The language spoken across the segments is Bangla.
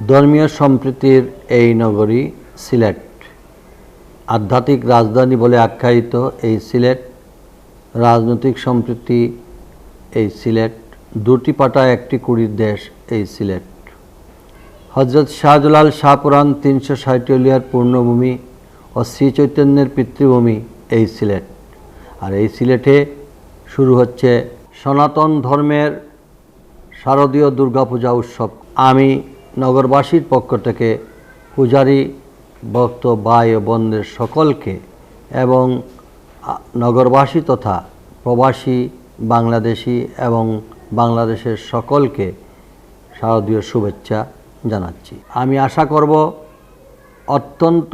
ধর্মীয় সম্প্রীতির এই নগরী সিলেট, আধ্যাত্মিক রাজধানী বলে আখ্যায়িত এই সিলেট, রাজনৈতিক সম্প্রীতি এই সিলেট, দুটি পাটা একটি কুড়ির দেশ এই সিলেট। হজরত শাহজালাল শাহপুরাণ 360 অলিয়ার পূর্ণভূমি ও শ্রী চৈতন্যের পিতৃভূমি এই সিলেট। আর এই সিলেটে শুরু হচ্ছে সনাতন ধর্মের শারদীয় দুর্গাপূজা উৎসব। আমি নগরবাসীর পক্ষ থেকে পূজারী, ভক্ত ভাই ও বোনদের সকলকে এবং নগরবাসী তথা প্রবাসী বাংলাদেশি এবং বাংলাদেশের সকলকে শারদীয় শুভেচ্ছা জানাচ্ছি। আমি আশা করব অত্যন্ত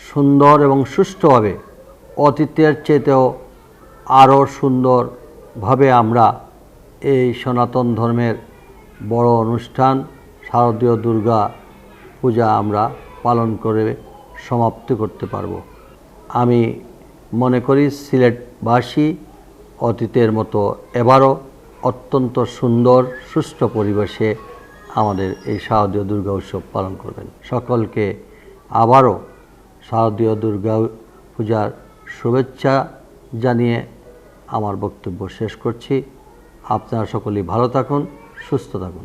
সুন্দর এবং সুষ্ঠুভাবে, অতীতের চেয়েও আরও সুন্দরভাবে আমরা এই সনাতন ধর্মের বড় অনুষ্ঠান শারদীয় দুর্গা পূজা আমরা পালন করে সমাপ্তি করতে পারব। আমি মনে করি সিলেটবাসী অতীতের মতো এবারও অত্যন্ত সুন্দর সুষ্ঠু পরিবেশে আমাদের এই শারদীয় দুর্গা উৎসব পালন করবেন। সকলকে আবারও শারদীয় দুর্গা পূজার শুভেচ্ছা জানিয়ে আমার বক্তব্য শেষ করছি। আপনারা সকলেই ভালো থাকুন, সুস্থ থাকুন।